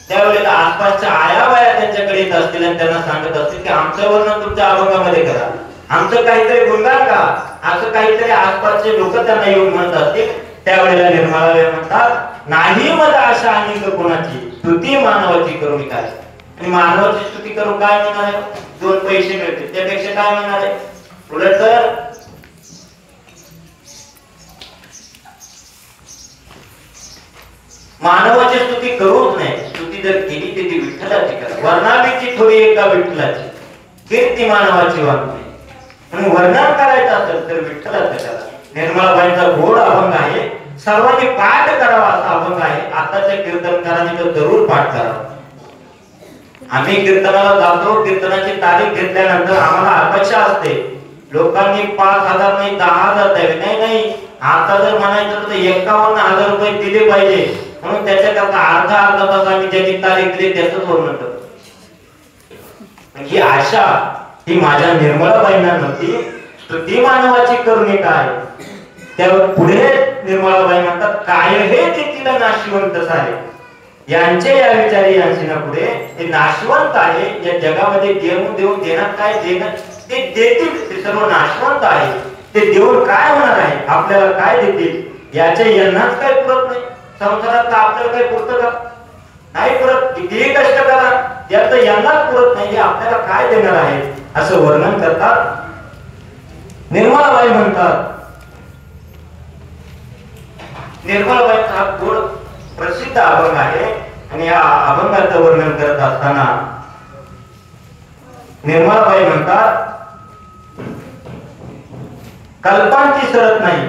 त्यावेळेला आसपासच्या आयाबाया त्यांच्याकडे येत असतील आणि त्यांना सांगत असतील की आमचं वर्णन तुमच्या अभंगामध्ये करा, आमचं काहीतरी गुणगान का, असं काहीतरी आसपासचे लोक त्यांना येऊन म्हणत असतील. त्यावेळेला निर्मलाबाई म्हणतात नाही मला आशा अनेक कोणाची, स्तुती मानवाची करून काय. आणि मानवाची स्तुती करून काय मिळणार आहे? 2 पैसे मिळतील, त्यापेक्षा काय मिळणार आहे? उलट तर मानवाची स्तुती करूच नाही. स्तुती जर केली तर ती विठ्ठलाची करा. वर्णालीची थोडी एका विठ्ठलाची, कीर्ती मानवाची वागणे. म्हणून वर्णन करायचं असेल तर विठ्ठलाचं करा. निर्मलाबाईंचा गोड अभंग आहे, सर्वांनी पाठ करावा असा अभंग आहे. आताच्या कीर्तनकारांनी तर जरूर पाठ करावा. आम्ही कीर्तनाला जातो, कीर्तनाची तारीख घेतल्यानंतर आम्हाला अपेक्षा असते लोकांनी 5,000 नाही 10,000 द्यावे. नाही, आता जर म्हणायचं तर 51,000 रुपये दिले पाहिजे. म्हणून त्याच्याकरता अर्धा तास आम्ही ज्याची तारीख दिली त्याच वर्णन करतो. ही आशा ही माझ्या निर्मलाबाईंना नव्हती. स्तुती मानवाची करुणी काय. त्यावर पुढे निर्मलाबाई म्हणतात काय हे तिला नाशिवंत सारे. यांचे या विचारी यांचे ना पुढे ते नाशवंत आहे. या जगामध्ये देऊन देणार काय देणार ते देतील. ते सर्व नाशवंत आहे. ते देऊन काय होणार आहे, आपल्याला काय देतील याचे यांनाच काय पुरत नाही. संसारात आपल्याला काही पुरतं का? नाही पुरत. कितीही कष्ट करा याचं यांनाच पुरत नाही. आपल्याला काय देणार आहे असं वर्णन करतात. निर्मलाबाई म्हणतात, निर्मलाबाईंचा हा गोड प्रसिद्ध अभंग आहे. आणि या अभंगाचं वर्णन करत असताना निर्मलाबाई म्हणतात कल्पांची सरत नाही.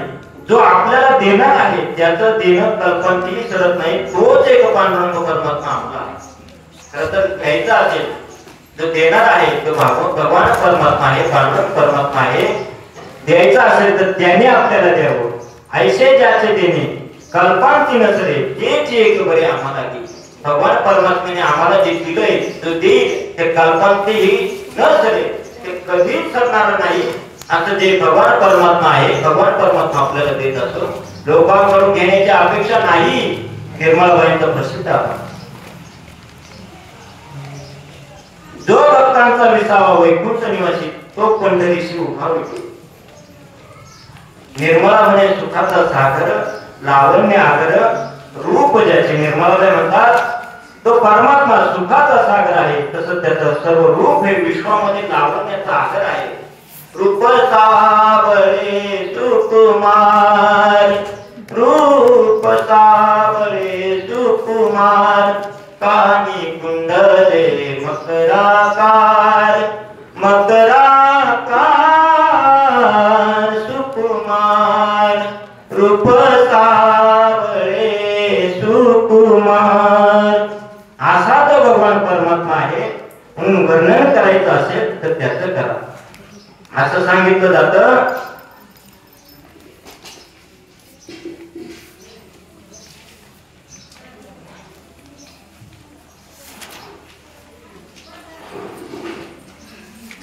जो आपल्याला देणार आहे त्याचं देणं कल्पांची सरत नाही. तोच एक पांडुरंग परमात्मा आपला आहे. खरं तर घ्यायचा असेल जो देणार आहे तो भगवान परमात्मा आहे, पांडुरंग परमात्मा आहे. द्यायचा असेल तर त्याने आपल्याला द्यावं. ऐसे ज्याचे देणे कल्पांची नसले तेच एक बरे आम्हाला दे. भगवान परमात्म्याने आम्हाला जे दिलंय तो देईल ते कल्पांचेही नसले ते कधीच सरणार नाही. असं जे भगवान परमात्मा आहे, भगवान परमात्मा आपल्याला देत असतो. लोकांकडून घेण्याची अपेक्षा नाही. निर्मलाबाईंचा प्रसिद्ध आहे. जो भक्तांचा विसावा वैकुंठ निवासी तो पंढरीशी उभा होतो. निर्मला म्हणे सुखाचा सागर लावण्य आगर रूप ज्याचे. निर्मलाबाई म्हणतात तो परमात्मा सुखाचा सागर आहे, तसं त्याचं सर्व रूप हे विश्वामध्ये लावण्याचा आगर आहे. रूप सावळे सुकुमार, रूप सावळे सुकुमार, कानी कुंडले मकराकार, मकराकार सुकुमार, रूप सावळे सुकुमार. असा तो भगवान परमात्मा आहे. म्हणून वर्णन करायचं असेल तर त्याचं करा असं सांगितलं जातं.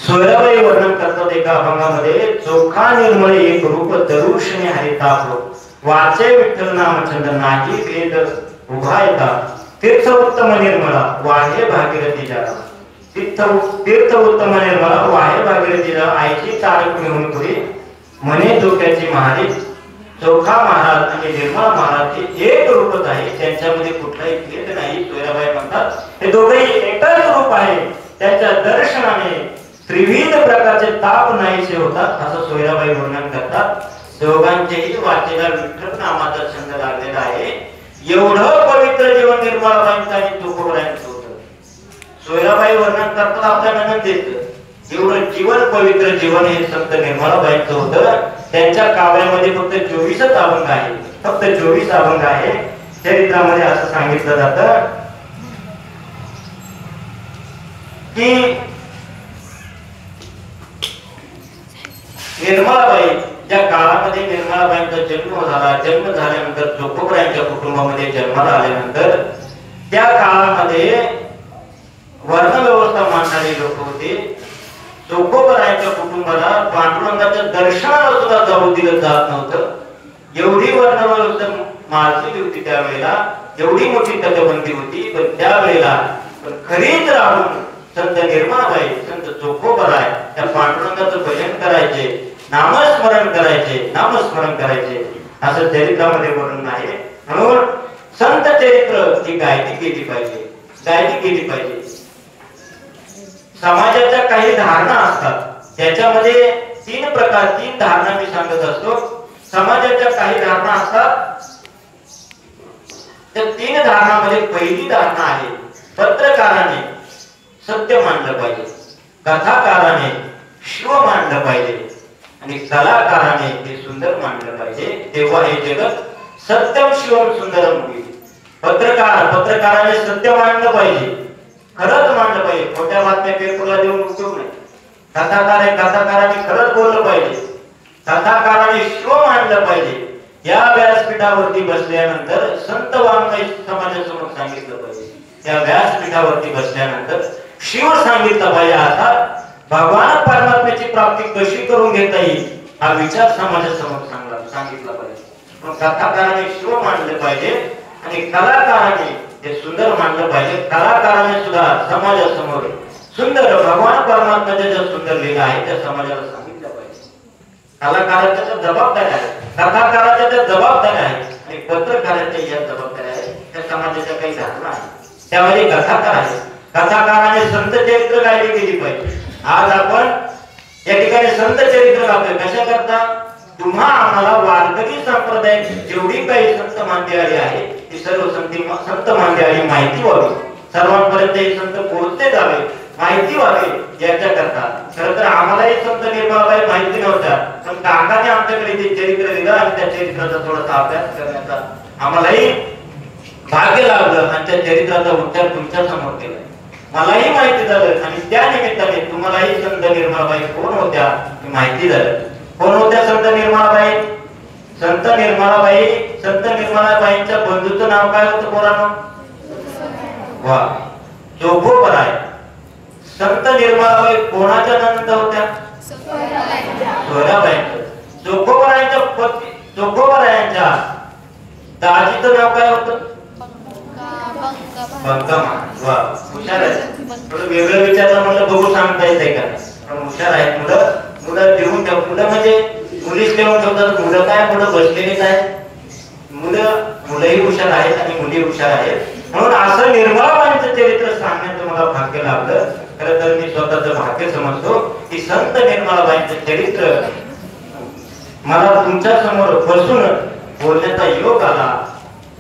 सोयराबाई वर्णन करतात एका अभंगामध्ये चोखा निर्मळे एक रूप दरुषणे हरी तापलो, वाचे विठ्ठल नामचंद्र नाही भेद उभा येतात. तीर्थ उत्तम निर्मळा वाहे भागीरथी जरा. तीर्थ उत्तम निर्मळा वाहे भागीरथी जरा. आईची तारक मिळून पुढे म्हणे डोक्याची महाराज. चोखा महाराज आणि निर्मळा महाराज हे एक रूपच आहे. त्यांच्यामध्ये कुठलाही भेद नाही. सोयराबाई म्हणतात हे दोघेही एकच रूप आहे. त्यांच्या दर्शनाने त्रिविध प्रकारचे ताप नाहीसे होतात असं सोयराबाई वर्णन करतात. दोघांचेही वाचेला विठ्ठल नामाचा छंद लागलेला आहे. एवढं पवित्र जीवन निर्मलाबाईंचं आणि तुकोबारायांचं होतं. सोयराबाई वर्णन करतात आपल्या नंदेचं. एवढं जीवन पवित्र जीवन हे संत निर्मलाबाईंचं होतं. त्यांच्या काव्यामध्ये फक्त 24च अभंग आहे. फक्त 24 अभंग आहे. चरित्रामध्ये असं सांगितलं जातं की निर्मलाबाई ज्या काळामध्ये निर्मलाबाईंचा जन्म झाला, जन्म झाल्यानंतर जोकोबरायांच्या कुटुंबामध्ये जन्माला आल्यानंतर त्या काळामध्ये वर्णव्यवस्था मांडणारे लोक होते. जोकोबरायांच्या कुटुंबाला पांडुरंगाच्या दर्शनाला सुद्धा जाऊ दिलं जात नव्हतं. एवढी वर्णव्यवस्था मारलेली होती त्यावेळेला, एवढी मोठी तटबंदी होती. पण त्यावेळेला खरीच राहून संत निर्मलाबाई, संत जोकोबराय त्या पांडुरंगाचं भजन करायचे, नामस्मरण करायचे, नामस्मरण करायचे असं चरित्रामध्ये वर्णन आहे. म्हणून संत चरित्र ही गायली गेली पाहिजे, गायली गेली पाहिजे. समाजाच्या काही धारणा असतात, त्याच्यामध्ये तीन धारणा मी सांगत असतो. समाजाच्या काही धारणा असतात, त्या तीन धारणामध्ये पहिली धारणा आहे पत्रकाराने सत्य मांडलं पाहिजे, कथाकाराने शिव मांडलं पाहिजे आणि कलाकाराने ते सुंदर मांडलं पाहिजे. तेव्हा हे जगत सत्यम शिवम सुंदरम होईल. पत्रकाराने सत्य मांडलं पाहिजे, खरंच मांडलं पाहिजे. खोट्या बातम्या पेपरला देऊन उपयोग नाही. कथाकाराने खरंच बोललं पाहिजे, कथाकाराने शिव मांडलं पाहिजे. या व्यासपीठावरती बसल्यानंतर संत वाङ्मय समाजासमोर सांगितलं पाहिजे. त्या व्यासपीठावरती बसल्यानंतर शिव सांगितलं पाहिजे. आता भगवान परमात्म्याची प्राप्ती कशी करून घेता येईल हा विचार समाजासमोर सांगितला पाहिजे. पण कथाकाराने शिव मांडलं पाहिजे आणि कलाकाराने ते सुंदर मांडलं पाहिजे. कलाकाराने सुद्धा समाजासमोर सुंदर भगवान परमात्म्याच्या ज्या सुंदर लीला आहे त्या समाजाला सांगितलं पाहिजे. कलाकाराच्या जबाबदाऱ्या आहेत, कथाकाराच्या त्या जबाबदाऱ्या आहेत आणि पत्रकाराच्या या जबाबदाऱ्या आहेत. त्या समाजाच्या काही धारणा आहेत, त्यामध्ये कथाकार आहे. कथाकाराने संत चरित्र गायली गेली पाहिजे. आज आपण या ठिकाणी संत चरित्र गातोय कशा करता? तुम्हा आम्हाला वारकरी संप्रदायात जेवढी काही संत मांदियाळी आहे ती सर्व संत मांदियाळी माहिती व्हावी, सर्वांपर्यंत हे संत पोहोचले जावे, माहिती व्हावी याच्याकरता. खरं तर आम्हालाही संत निर्मलाबाई माहिती नव्हत्या, पण काकाने आमच्याकडे ते चरित्र दिलं आणि त्या चरित्राचा थोडासा अभ्यास करण्याचा आम्हालाही भाग्य लाभलं आणि त्या चरित्राचा उच्चार तुमच्या समोर केला. मलाही माहिती झालं आणि त्या निमित्ताने तुम्हालाही संत निर्मलाबाई कोण होत्या ही माहिती झालं. कोण होत्या संत निर्मलाबाई? संत निर्मलाबाईंच्या बंधूचं नाव काय होतं पोरांनो? वा, जोकोबराय. संत निर्मलाबाई कोणाच्या नंद होत्या? सोयराबाईंच्या. जोकोबरायांच्या दाजीचं नाव काय होतं? बंकामा. वा, हुशार आहे. थोडं वेगळं विचारलं म्हणलं बघू सांगता येते का? पण हुशार आहेत मुलं. मुलं लिहून ठेव. मुलं म्हणजे मुलीच लिहून ठेवतात. मुलं काय मुलं बसलेलीच आहेत. मुलंही हुशार आहेत आणि मुली हुशार आहेत. म्हणून असं निर्मलाबाईंचं चरित्र सांगण्याचं मला भाग्य लाभलं. खरं तर मी स्वतःचं भाग्य समजतो की संत निर्मलाबाईंचं चरित्र मला तुमच्या समोर बसून बोलण्याचा योग आला.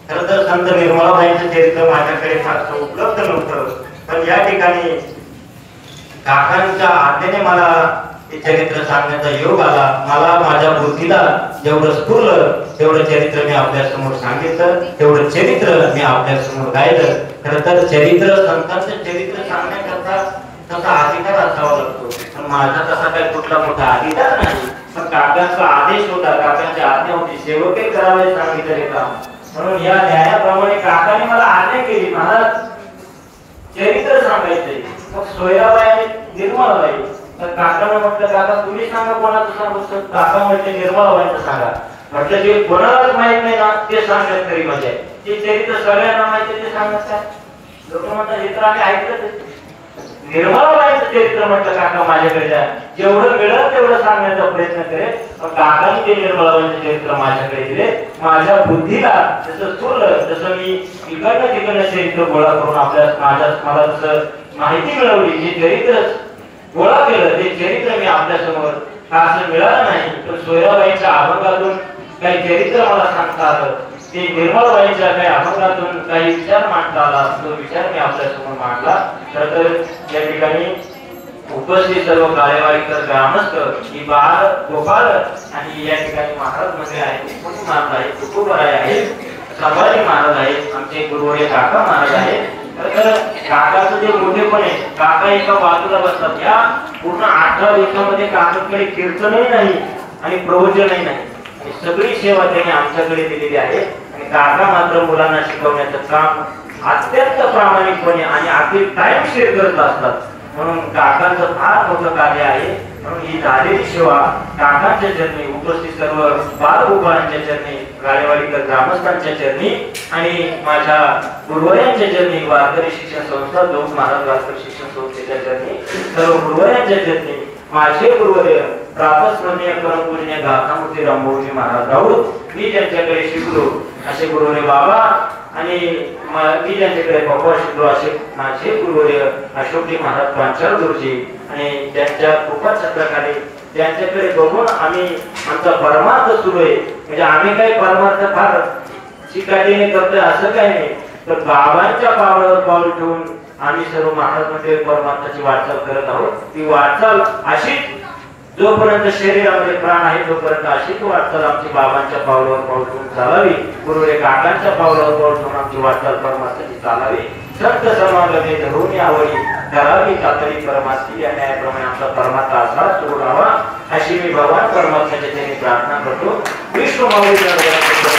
खरं तर संत निर्मलाबाईंचं चरित्र माझ्याकडे फारसं उपलब्ध नव्हतं, पण या ठिकाणी काकांच्या आज्ञेने मला ते चरित्र सांगण्याचा योग आला. मला माझ्या बुद्धीला जेवढं स्फुरलं तेवढं चरित्र मी आपल्या समोर सांगितलं, तेवढं चरित्र मी आपल्या समोर गायलं. खरं तर संतांचं चरित्र सांगण्याकरता तसा अधिकार असावा लागतो, पण माझा तसा काही कुठला मोठा अधिकार नाही. पण काकांचा आदेश होता, काकांची आज्ञा होती, सेवकही करावे सांगितले काम. म्हणून या न्यायाप्रमाणे काकाने मला आज्ञा केली, महाराज चरित्र सांगायचंय. मग सोयराबाई आणि निर्मलाबाई. तर काकाने म्हटलं काका तुम्ही सांगा कोणाचं सांगू? काका म्हटले निर्मलाबाईंचं सांगा. म्हटलं जे कोणालाच माहित नाही ना ते सांगण्यात तरी मजा आहे. ते चरित्र सगळ्यांना माहिती ते सांगत काय? लोक म्हणतात हे तर आम्ही ऐकलं. निर्मलाबाईंचं चरित्र म्हटलं काका माझ्याकडे द्या, जेवढं मिळेल तेवढं सांगण्याचा प्रयत्न करेल. पण काकाने ते निर्मलाबाईंचं चरित्र माझ्याकडे दिले. माझ्या बुद्धीला जसं सुरलं तसं मी इकडनं तिकडनं चरित्र गोळा करून मला जसं माहिती मिळवली, जे चरित्र गोळा केलं ते चरित्र मी आपल्या समोर असं मिळालं नाही. पण सोयराबाईंच्या अभंगातून काही चरित्र मला सांगता आलं, ते निर्मलाबाईंच्या काही अभंगातून काही विचार मांडता आला, तो विचार मी आपल्या समोर मांडला. खरं तर या ठिकाणी उपस्थित सर्व कार्यवाहीकर ग्रामस्थ ही बाळ गोपाळ आणि या ठिकाणी महाराज मंडळी आहेत, महाराज आहेत, तुकोबराय आहेत, संभाजी महाराज आहेत, आमचे गुरुवर्य काका महाराज आहेत. तर काकाचं जे मोठेपण आहे, काका एका बाजूला बसतात. या पूर्ण 18 दिवसामध्ये काकांकडे कीर्तनही नाही, आणि प्रवचनही नाही, आणि सगळी सेवा त्यांनी आमच्याकडे दिलेली आहे. आणि काका मात्र मुलांना शिकवण्याचं काम अत्यंत प्रामाणिकपणे आणि अगदी टाइम शेअर करत असतात. म्हणून काकांचं फार मोठं कार्य आहे. म्हणून ही झालेली सेवा काकांच्या चरणी, उपस्थित सर्व बालगोपाळांच्या चरणी, गाळेवाडीकर ग्रामस्थांच्या चरणी आणि माझ्या गुरुवर्यांच्या चरणी, वारकरी शिक्षण संस्था जोग महाराज वारकरी शिक्षण संस्थेच्या चरणी, सर्व गुरुवर्यांच्या चरणी, माझे गुरुवर्य प्रातस्मरणीय परमपूजनीय गाथामूर्ती रामभाऊजी महाराज राऊत, मी ज्यांच्याकडे शिकलो असे गुरुवर्य बाबा, आणि मी ज्यांच्याकडे बाबा शिकलो असे माझे गुरुवर्य अशोकजी महाराज पांचाळ गुरुजी, आणि त्यांच्या कृपा छत्राखाली त्यांच्याकडे बघून आम्ही आमचा परमार्थ सुरू आहे. म्हणजे आम्ही काही परमार्थ फार शिकायने करतोय असं काही नाही, तर बाबांच्या पावलावर पाऊल ठेवून आम्ही सर्व महाराज मध्ये परमार्थाची वाटचाल करत आहोत. ती वाटचाल अशीच जोपर्यंत शरीरामध्ये प्राण आहे तोपर्यंत अशीच वाटचाल आमची बाबांच्या पावलावर पाऊल ठेवून चालावी, गुरुरे काकांच्या पावलावर पाऊल ठेवून आमची वाटचाल परमार्थाची चालावी. संत समागमे धरून आवडी करावी कातरी परमार्थी, या न्यायाप्रमाणे आमचा परमार्थ असा सुरू राहावा अशी मी भगवान परमात्म्याच्या त्यांनी प्रार्थना करतो. विष्णू माऊली प्रार्थना करतो.